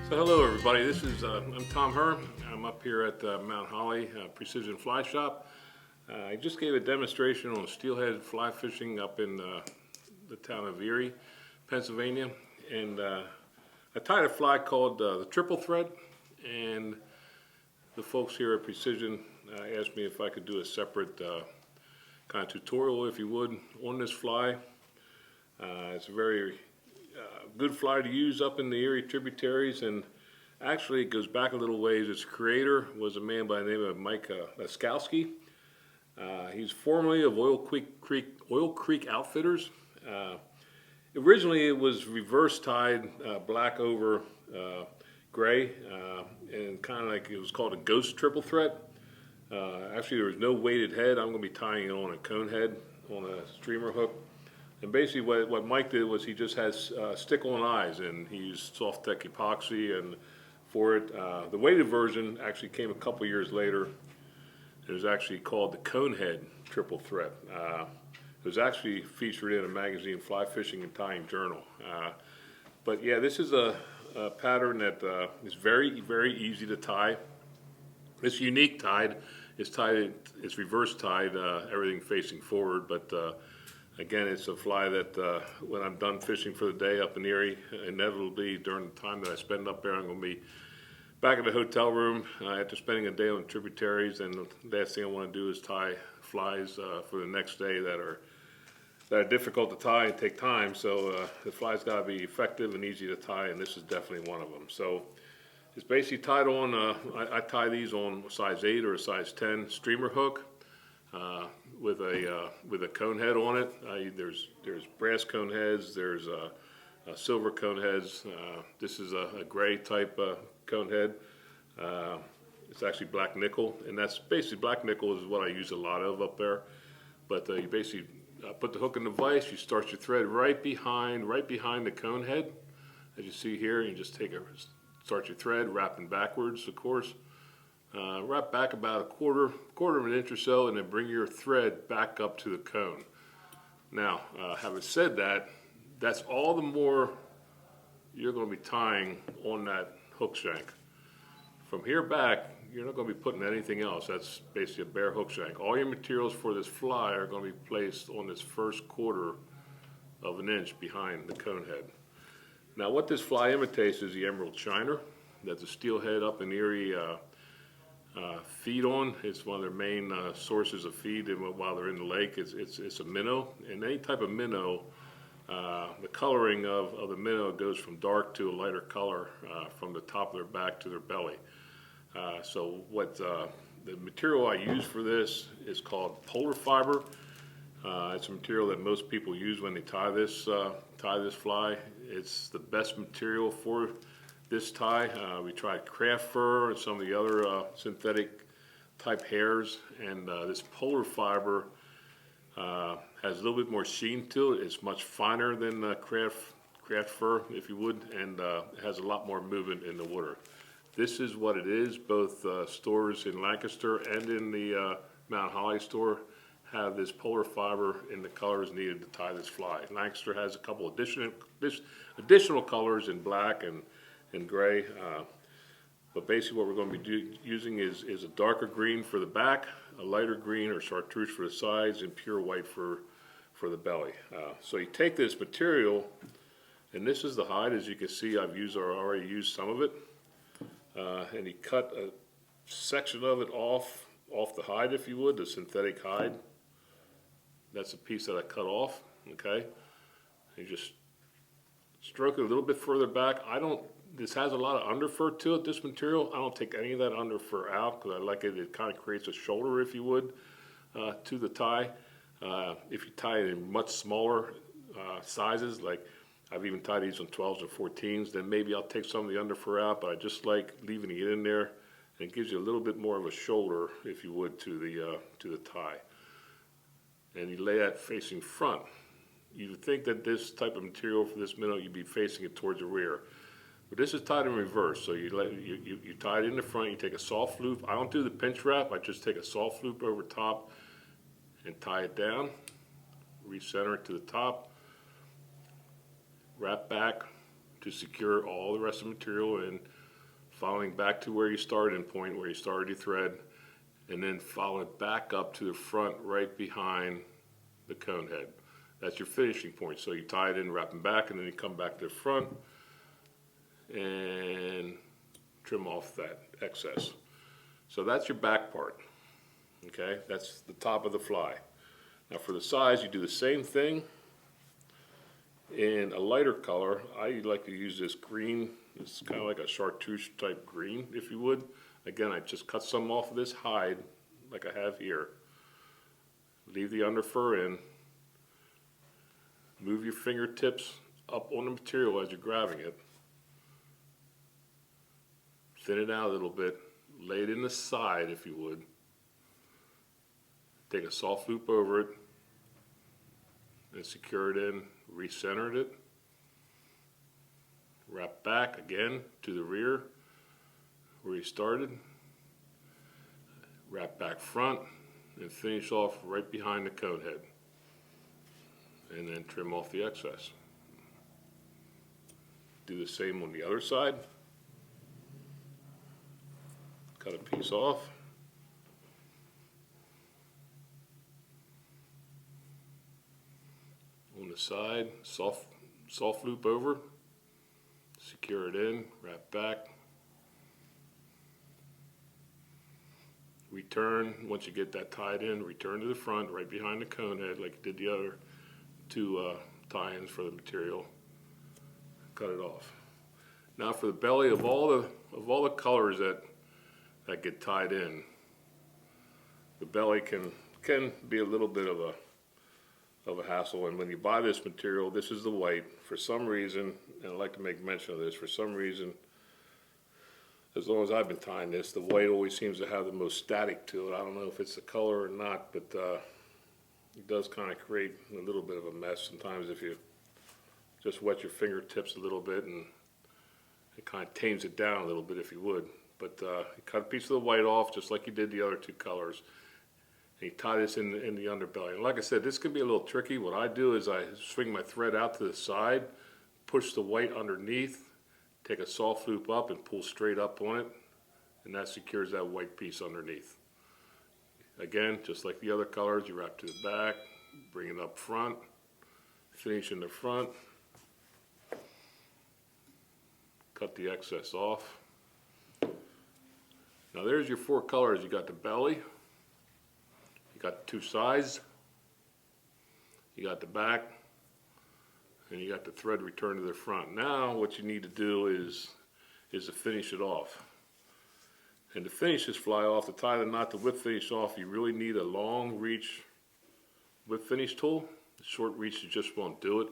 So hello everybody, this is I'm Tom Herr. I'm up here at Mount Holly Precision Fly Shop. I just gave a demonstration on steelhead fly fishing up in the town of Erie, Pennsylvania, and I tied a fly called the triple thread, and the folks here at Precision asked me if I could do a separate kind of tutorial, if you would, on this fly. It's a very good fly to use up in the Erie tributaries, and actually it goes back a little ways. Its creator was a man by the name of Mike Laskowski. He's formerly of Oil Creek Outfitters. Originally it was reverse tied, black over gray, and kind of like it was called a ghost triple thread. Actually there was no weighted head. I'm going to be tying it on a cone head on a streamer hook. And basically what Mike did was he just has stick-on eyes, and he used soft deck epoxy and for it. The weighted version actually came a couple years later. It was actually called the Conehead Triple Threat. It was actually featured in a magazine, Fly Fishing and Tying Journal. But yeah, this is a pattern that is very, very easy to tie. This unique tide is tied, it's reverse tied, everything facing forward, but again, it's a fly that when I'm done fishing for the day up in Erie, inevitably during the time that I spend up there, I'm going to be back in the hotel room after spending a day on tributaries, and the last thing I want to do is tie flies for the next day that are difficult to tie and take time. So the fly's got to be effective and easy to tie, and this is definitely one of them. So it's basically tied on, I tie these on a size 8 or a size 10 streamer hook. With a cone head on it. There's brass cone heads. There's silver cone heads. This is a gray type cone head. It's actually black nickel, and that's basically black nickel is what I use a lot of up there. But you basically put the hook in the vise. You start your thread right behind the cone head, as you see here. You just start your thread wrapping backwards, of course. Wrap back about a quarter of an inch or so, and then bring your thread back up to the cone. Now, having said that, that's all the more you're going to be tying on that hook shank. From here back, you're not going to be putting anything else. That's basically a bare hook shank. All your materials for this fly are going to be placed on this first quarter of an inch behind the cone head. Now, what this fly imitates is the emerald shiner. That's a steelhead up in Erie feed on. It's one of their main sources of feed while they're in the lake. It's a minnow, and any type of minnow, the coloring of the minnow goes from dark to a lighter color from the top of their back to their belly. So what the material I use for this is called polar fiber. It's a material that most people use when they tie this fly. It's the best material for this tie. We tried craft fur and some of the other synthetic type hairs, and this polar fiber has a little bit more sheen to it. It's much finer than craft fur, if you would, and it has a lot more movement in the water. This is what it is. Both stores in Lancaster and in the Mount Holly store have this polar fiber in the colors needed to tie this fly. Lancaster has a couple additional colors in black and gray, but basically what we're going to be using is a darker green for the back, a lighter green or chartreuse for the sides, and pure white for the belly. So you take this material, and this is the hide. As you can see, I've already used some of it, and you cut a section of it off the hide, if you would, the synthetic hide. That's a piece that I cut off. Okay, you just stroke it a little bit further back. This has a lot of underfur to it, this material. I don't take any of that underfur out because I like it. It kind of creates a shoulder, if you would, to the tie. If you tie it in much smaller sizes, like I've even tied these on 12s or 14s, then maybe I'll take some of the underfur out, but I just like leaving it in there. And it gives you a little bit more of a shoulder, if you would, to the tie. And you lay that facing front. You would think that this type of material for this minnow, you'd be facing it towards the rear. But this is tied in reverse, so you tie it in the front, you take a soft loop. I don't do the pinch wrap, I just take a soft loop over top and tie it down, recenter it to the top, wrap back, to secure all the rest of the material in, following back to where you started in point, where you started your thread, and then follow it back up to the front right behind the cone head. That's your finishing point. So you tie it in, wrap them back, and then you come back to the front and trim off that excess. So that's your back part, okay? That's the top of the fly. Now for the sides, you do the same thing in a lighter color. I like to use this green. It's kind of like a chartreuse type green, if you would. Again, I just cut some off of this hide, like I have here. Leave the underfur in. Move your fingertips up on the material as you're grabbing it. Thin it out a little bit. Lay it in the side, if you would. Take a soft loop over it and secure it in. Recenter it. Wrap back again to the rear where you started. Wrap back front and finish off right behind the cone head. And then trim off the excess. Do the same on the other side. Cut a piece off. On the side, soft loop over. Secure it in, wrap back. Return, once you get that tied in, return to the front, right behind the cone head, like you did the other two tie-ins for the material. Cut it off. Now for the belly, of all the colors that get tied in, the belly can be a little bit of a hassle. And when you buy this material, this is the white. For some reason, and I'd like to make mention of this, for some reason, as long as I've been tying this, the white always seems to have the most static to it. I don't know if it's the color or not, but it does kind of create a little bit of a mess sometimes if you just wet your fingertips a little bit, and it kind of tames it down a little bit if you would. But you cut a piece of the white off just like you did the other two colors. And you tie this in the underbelly. And like I said, this can be a little tricky. What I do is I swing my thread out to the side, push the white underneath, take a soft loop up and pull straight up on it, and that secures that white piece underneath. Again, just like the other colors, you wrap to the back, bring it up front, finish in the front, cut the excess off. Now there's your four colors. You got the belly, you got the two sides, you got the back, and you got the thread return to the front. Now what you need to do is to finish it off. And to finish this fly off, to tie the knot, to whip finish off, you really need a long reach whip finish tool. The short reach, you just won't do it.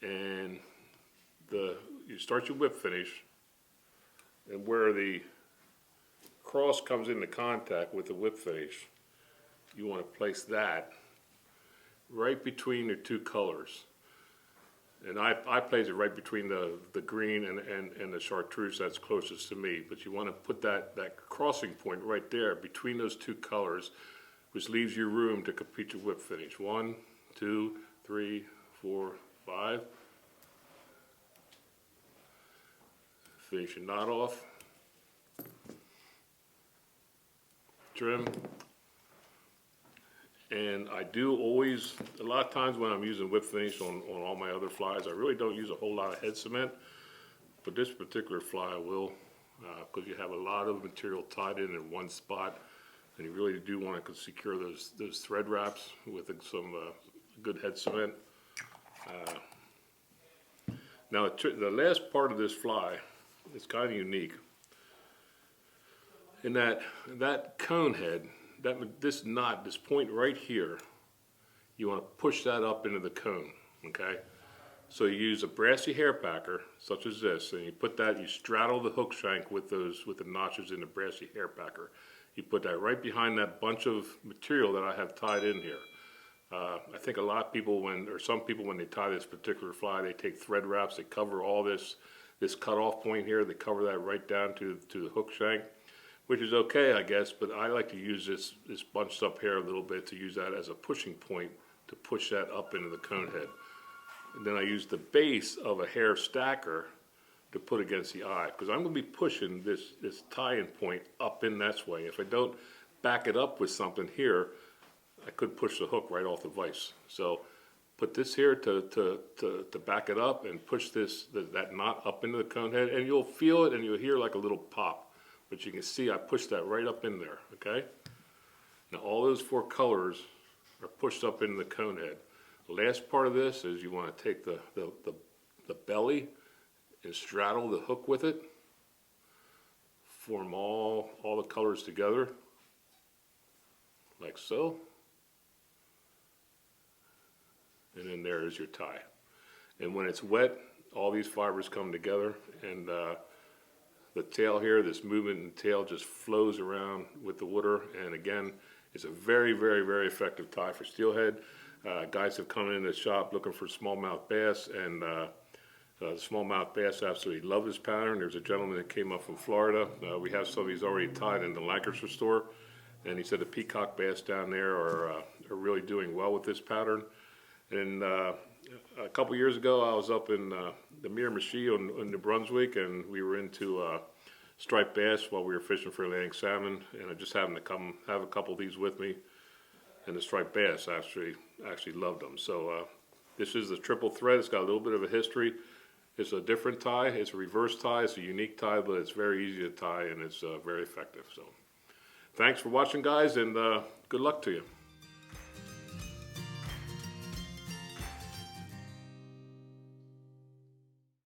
And you start your whip finish, and where the cross comes into contact with the whip finish, you want to place that right between the two colors. And I place it right between the green and the chartreuse that's closest to me. But you want to put that crossing point right there between those two colors, which leaves you room to complete your whip finish. 1, 2, 3, 4, 5. Finish your knot off. Trim. And I do always, a lot of times when I'm using whip finish on all my other flies, I really don't use a whole lot of head cement, but this particular fly I will, because you have a lot of material tied in one spot, and you really do want to secure those thread wraps with some good head cement. Now the last part of this fly is kind of unique in that cone head. This knot, this point right here, you want to push that up into the cone, okay? So you use a brassy hair packer, such as this, and you put that, you straddle the hook shank with the notches in the brassy hair packer. You put that right behind that bunch of material that I have tied in here. I think a lot of people, some people when they tie this particular fly, they take thread wraps, they cover all this cutoff point here, they cover that right down to the hook shank, which is okay, I guess, but I like to use this bunched up hair a little bit to use that as a pushing point to push that up into the cone head. And then I use the base of a hair stacker to put against the eye, because I'm going to be pushing this tie-in point up in that way. If I don't back it up with something here, I could push the hook right off the vise. So put this here to back it up, and push that knot up into the cone head, and you'll feel it and you'll hear like a little pop. But you can see I pushed that right up in there, okay? Now all those 4 colors are pushed up into the cone head. The last part of this is you want to take the belly and straddle the hook with it, form all the colors together, like so. And then there is your tie. And when it's wet, all these fibers come together, and the tail here, this movement in the tail just flows around with the water. And again, it's a very, very, very effective tie for steelhead. Guys have come in the shop looking for smallmouth bass, and smallmouth bass absolutely love this pattern. There's a gentleman that came up from Florida. We have some of these already tied in the Lancaster store, and he said the peacock bass down there are really doing well with this pattern. And a couple years ago, I was up in the Miramichi in New Brunswick, and we were into striped bass while we were fishing for Atlantic salmon, and I just happened to come have a couple of these with me, and the striped bass actually loved them. So this is the triple thread. It's got a little bit of a history. It's a different tie. It's a reverse tie. It's a unique tie, but it's very easy to tie, and it's very effective. So thanks for watching, guys, and good luck to you.